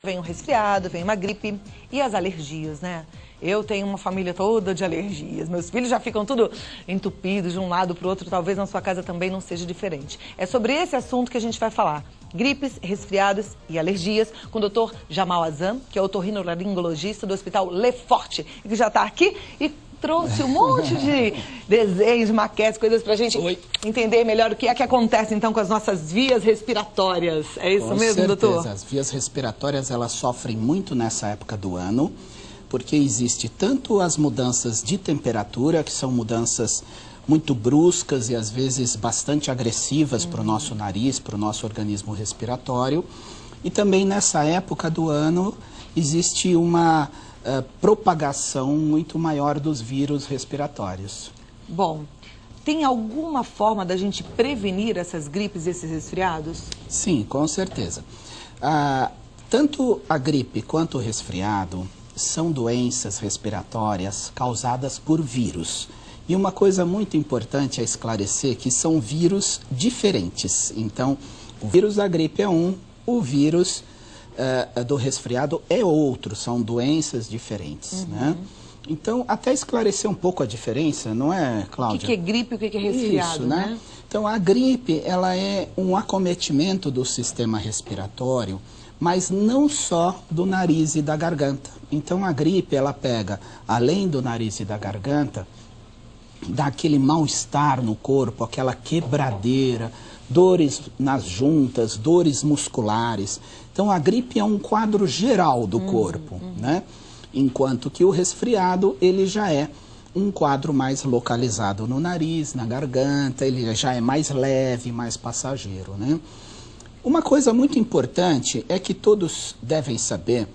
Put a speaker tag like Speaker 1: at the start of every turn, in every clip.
Speaker 1: Vem um resfriado, vem uma gripe e as alergias, né? Eu tenho uma família toda de alergias. Meus filhos já ficam tudo entupidos de um lado para o outro. Talvez na sua casa também não seja diferente. É sobre esse assunto que a gente vai falar. Gripes, resfriados e alergias com o Dr. Jamal Azam, que é otorrinolaringologista do Hospital Lefort, que já está aqui e trouxe um monte de desenhos, maquetes, coisas pra gente entender melhor o que é que acontece então com as nossas vias respiratórias. É isso mesmo, doutor?
Speaker 2: Com certeza. As vias respiratórias, elas sofrem muito nessa época do ano, porque existe tanto as mudanças de temperatura, que são mudanças muito bruscas e às vezes bastante agressivas para o nosso nariz, para o nosso organismo respiratório, e também nessa época do ano existe uma propagação muito maior dos vírus respiratórios.
Speaker 1: Bom, tem alguma forma da gente prevenir essas gripes e esses resfriados?
Speaker 2: Sim, com certeza. Tanto a gripe quanto o resfriado são doenças respiratórias causadas por vírus. E uma coisa muito importante a esclarecer que são vírus diferentes. Então, o vírus da gripe é um, o vírus do resfriado é outro, são doenças diferentes, né? Então, até esclarecer um pouco a diferença, não é, Cláudia?
Speaker 1: O que é gripe e o que é resfriado,
Speaker 2: Isso, né? Então, a gripe, ela é um acometimento do sistema respiratório, mas não só do nariz e da garganta. Então, a gripe, ela pega, além do nariz e da garganta, dá aquele mal-estar no corpo, aquela quebradeira, dores nas juntas, dores musculares. Então, a gripe é um quadro geral do corpo, né? Enquanto que o resfriado, ele já é um quadro mais localizado no nariz, na garganta, ele já é mais leve, mais passageiro, né? Uma coisa muito importante é que todos devem saber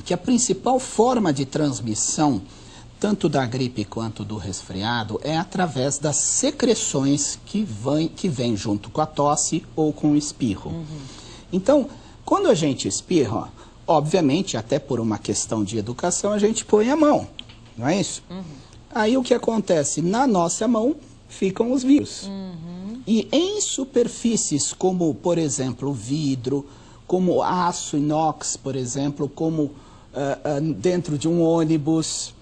Speaker 2: que a principal forma de transmissão tanto da gripe quanto do resfriado é através das secreções que vêm junto com a tosse ou com o espirro. Então, quando a gente espirra, obviamente, até por uma questão de educação, a gente põe a mão, não é isso? Aí o que acontece? Na nossa mão ficam os vírus. E em superfícies como, por exemplo, vidro, como aço inox, por exemplo, como dentro de um ônibus,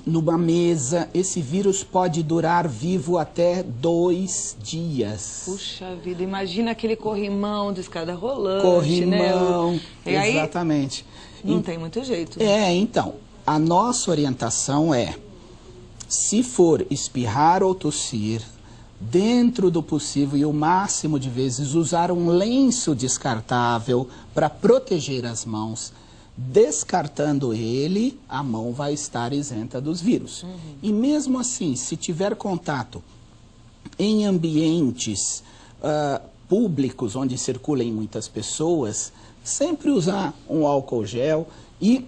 Speaker 2: numa mesa, esse vírus pode durar vivo até 2 dias.
Speaker 1: Puxa vida, imagina aquele corrimão de escada rolante,
Speaker 2: corrimão,
Speaker 1: né?
Speaker 2: Exatamente.
Speaker 1: Não tem muito jeito.
Speaker 2: Então, a nossa orientação é, se for espirrar ou tossir, dentro do possível e o máximo de vezes, usar um lenço descartável para proteger as mãos. Descartando ele, a mão vai estar isenta dos vírus. E mesmo assim, se tiver contato em ambientes públicos, onde circulem muitas pessoas, sempre usar um álcool gel e,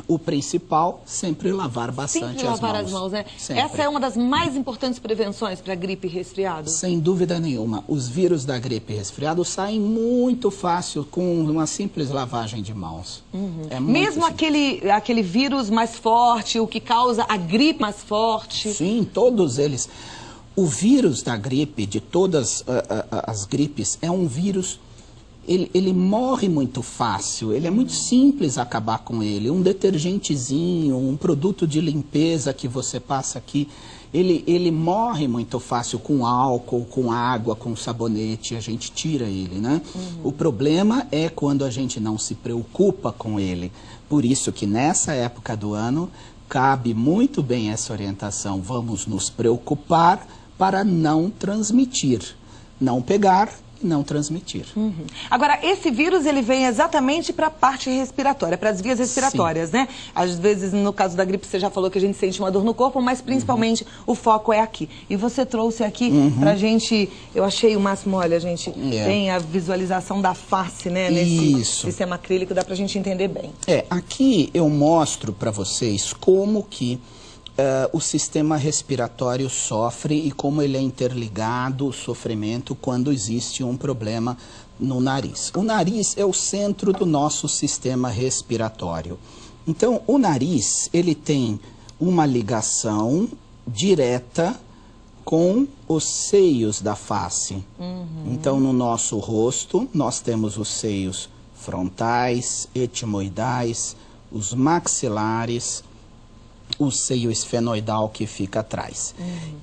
Speaker 2: o principal, sempre lavar bastante as mãos.
Speaker 1: Sempre lavar as mãos, né?
Speaker 2: Sempre.
Speaker 1: Essa é uma das mais importantes prevenções para gripe e resfriado?
Speaker 2: Sem dúvida nenhuma. Os vírus da gripe e resfriado saem muito fácil com uma simples lavagem de mãos. É muito
Speaker 1: Mesmo aquele vírus mais forte, o que causa a gripe mais forte?
Speaker 2: Sim, todos eles. O vírus da gripe, de todas as gripes, é um vírus... Ele morre muito fácil, ele é muito simples acabar com ele. Um detergentezinho, um produto de limpeza que você passa aqui, ele morre muito fácil com álcool, com água, com sabonete, a gente tira ele, né? O problema é quando a gente não se preocupa com ele. Por isso que nessa época do ano, cabe muito bem essa orientação. Vamos nos preocupar para não transmitir, não pegar, não transmitir.
Speaker 1: Agora, esse vírus, ele vem exatamente para a parte respiratória, para as vias respiratórias, né? Às vezes, no caso da gripe, você já falou que a gente sente uma dor no corpo, mas principalmente o foco é aqui. E você trouxe aqui pra gente, eu achei o máximo, olha, gente, tem a visualização da face, né? Nesse sistema acrílico, dá pra gente entender bem.
Speaker 2: Aqui eu mostro para vocês como que o sistema respiratório sofre e como ele é interligado, o sofrimento, quando existe um problema no nariz. O nariz é o centro do nosso sistema respiratório. Então, o nariz, ele tem uma ligação direta com os seios da face. Então, no nosso rosto, nós temos os seios frontais, etimoidais, os maxilares, o seio esfenoidal que fica atrás.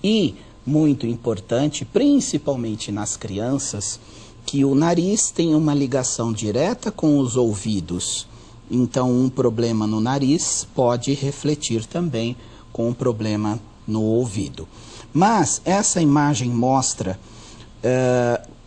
Speaker 2: E, muito importante, principalmente nas crianças, que o nariz tem uma ligação direta com os ouvidos. Então, um problema no nariz pode refletir também com um problema no ouvido. Mas essa imagem mostra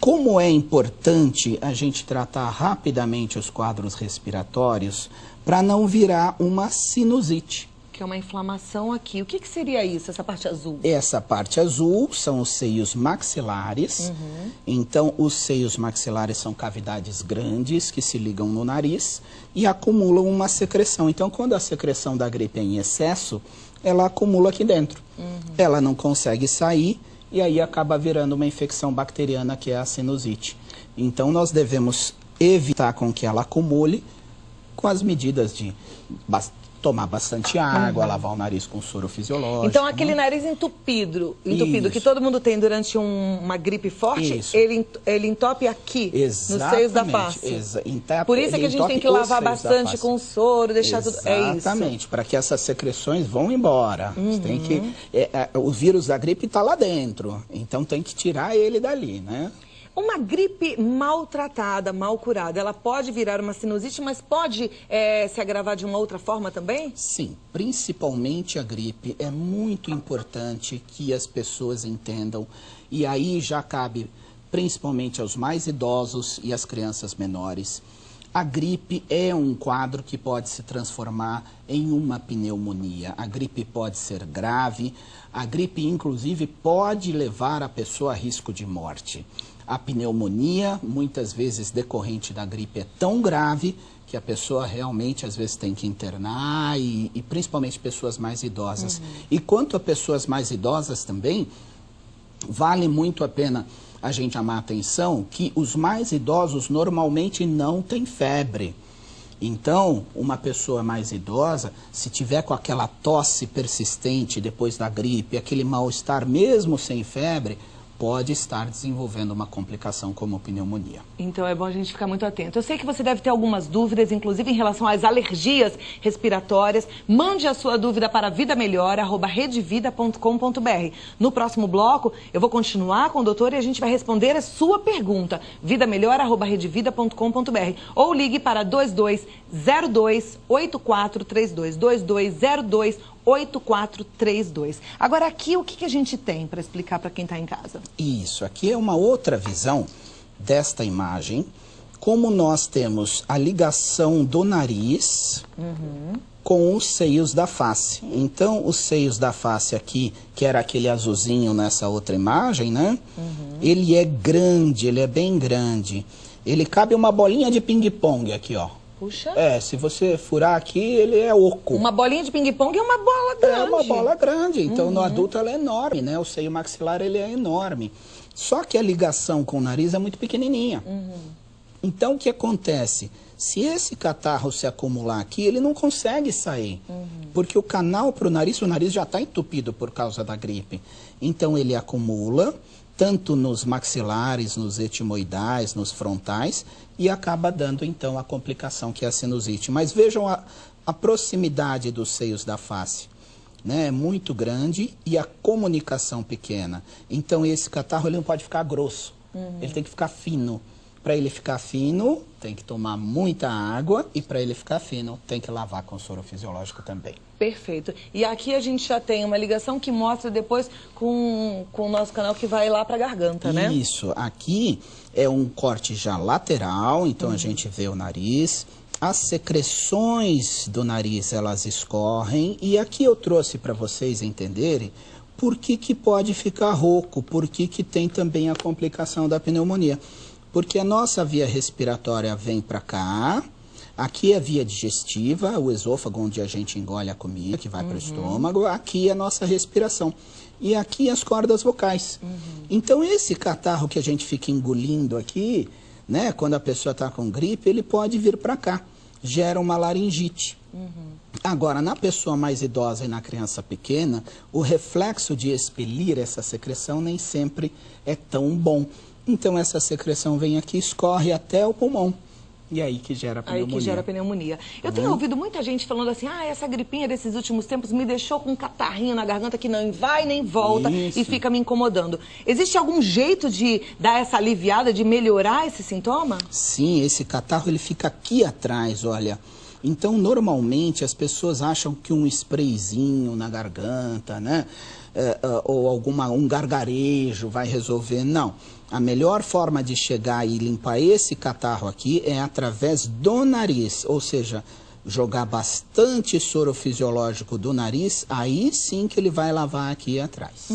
Speaker 2: como é importante a gente tratar rapidamente os quadros respiratórios para não virar uma sinusite.
Speaker 1: Que é uma inflamação aqui. O que seria isso, essa parte azul?
Speaker 2: Essa parte azul são os seios maxilares. Então, os seios maxilares são cavidades grandes que se ligam no nariz e acumulam uma secreção. Então, quando a secreção da gripe é em excesso, ela acumula aqui dentro. Ela não consegue sair e aí acaba virando uma infecção bacteriana, que é a sinusite. Então, nós devemos evitar com que ela acumule com as medidas de tomar bastante água, lavar o nariz com soro fisiológico.
Speaker 1: Então, aquele nariz entupido que todo mundo tem durante uma gripe forte, ele entope aqui, nos seios da face. Por isso é que a gente tem que lavar bastante com soro, deixar tudo... É isso.
Speaker 2: Exatamente, para que essas secreções vão embora. Tem que, o vírus da gripe está lá dentro, então tem que tirar ele dali, né?
Speaker 1: Uma gripe maltratada, mal curada, ela pode virar uma sinusite, mas pode se agravar de uma outra forma também?
Speaker 2: Sim, principalmente a gripe. É muito importante que as pessoas entendam, e aí já cabe principalmente aos mais idosos e às crianças menores. A gripe é um quadro que pode se transformar em uma pneumonia. A gripe pode ser grave, a gripe inclusive pode levar a pessoa a risco de morte. A pneumonia, muitas vezes decorrente da gripe, é tão grave que a pessoa realmente às vezes tem que internar e principalmente pessoas mais idosas. E quanto a pessoas mais idosas também, vale muito a pena a gente chamar a atenção que os mais idosos normalmente não têm febre. Então, uma pessoa mais idosa, se tiver com aquela tosse persistente depois da gripe, aquele mal-estar mesmo sem febre, pode estar desenvolvendo uma complicação como pneumonia.
Speaker 1: Então é bom a gente ficar muito atento. Eu sei que você deve ter algumas dúvidas, inclusive em relação às alergias respiratórias. Mande a sua dúvida para vidamelhor@redevida.com.br. No próximo bloco, eu vou continuar com o doutor e a gente vai responder a sua pergunta. vidamelhor@redevida.com.br ou ligue para 2202-8432. 2202-8432. Agora aqui, o que a gente tem para explicar para quem está em casa?
Speaker 2: Isso, aqui é uma outra visão desta imagem, como nós temos a ligação do nariz com os seios da face. Então, os seios da face aqui, que era aquele azulzinho nessa outra imagem, né? Ele é grande, ele é bem grande. Ele cabe uma bolinha de ping-pong aqui, ó.
Speaker 1: Puxa.
Speaker 2: Se você furar aqui, ele é oco.
Speaker 1: Uma bolinha de ping-pong é uma bola grande.
Speaker 2: É uma bola grande. Então, no adulto, ela é enorme, né? O seio maxilar, ele é enorme. Só que a ligação com o nariz é muito pequenininha. Então, o que acontece? Se esse catarro se acumular aqui, ele não consegue sair. Porque o canal para o nariz já está entupido por causa da gripe. Então, ele acumula, tanto nos maxilares, nos etimoidais, nos frontais, e acaba dando, então, a complicação que é a sinusite. Mas vejam a proximidade dos seios da face, né? É muito grande e a comunicação pequena. Então, esse catarro ele não pode ficar grosso, ele tem que ficar fino. Para ele ficar fino, tem que tomar muita água e para ele ficar fino, tem que lavar com soro fisiológico também.
Speaker 1: Perfeito. E aqui a gente já tem uma ligação que mostra depois com o nosso canal que vai lá para a garganta, né?
Speaker 2: Isso. Aqui é um corte já lateral, então a gente vê o nariz. As secreções do nariz, elas escorrem. E aqui eu trouxe para vocês entenderem por que pode ficar rouco, por que tem também a complicação da pneumonia. Porque a nossa via respiratória vem para cá, aqui é a via digestiva, o esôfago onde a gente engole a comida, que vai para o estômago, aqui é a nossa respiração. E aqui as cordas vocais. Então esse catarro que a gente fica engolindo aqui, né, quando a pessoa está com gripe, ele pode vir para cá, gera uma laringite. Agora, na pessoa mais idosa e na criança pequena, o reflexo de expelir essa secreção nem sempre é tão bom. Então, essa secreção vem aqui e escorre até o pulmão. e aí que gera pneumonia.
Speaker 1: Aí que gera pneumonia. Eu tenho ouvido muita gente falando assim, essa gripinha desses últimos tempos me deixou com um catarrinho na garganta que não vai nem volta e fica me incomodando. Existe algum jeito de dar essa aliviada, de melhorar esse sintoma?
Speaker 2: Sim, esse catarro ele fica aqui atrás, olha. Então, normalmente, as pessoas acham que um sprayzinho na garganta, né? Ou um gargarejo vai resolver. Não. A melhor forma de chegar e limpar esse catarro aqui é através do nariz, ou seja, jogar bastante soro fisiológico do nariz, aí sim que ele vai lavar aqui atrás.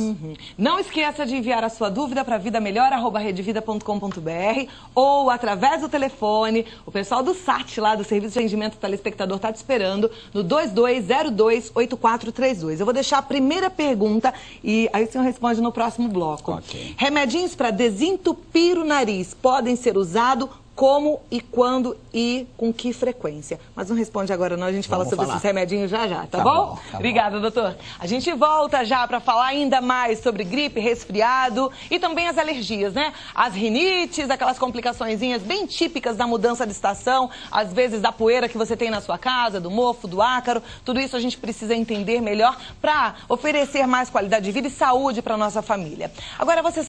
Speaker 1: Não esqueça de enviar a sua dúvida para vidamelhor@redevida.com.br ou através do telefone. O pessoal do SAT, lá do Serviço de Atendimento Telespectador, está te esperando no 2202-8432. Eu vou deixar a primeira pergunta e aí o senhor responde no próximo bloco.
Speaker 2: Ok.
Speaker 1: Remedinhos para desentupir o nariz podem ser usados como e quando e com que frequência? Mas não responde agora não, a gente fala sobre esses remedinhos já, tá bom? Obrigada, doutor. A gente volta já para falar ainda mais sobre gripe, resfriado e também as alergias, né? As rinites, aquelas complicaçõezinhas bem típicas da mudança de estação, às vezes da poeira que você tem na sua casa, do mofo, do ácaro, tudo isso a gente precisa entender melhor para oferecer mais qualidade de vida e saúde para nossa família. Agora você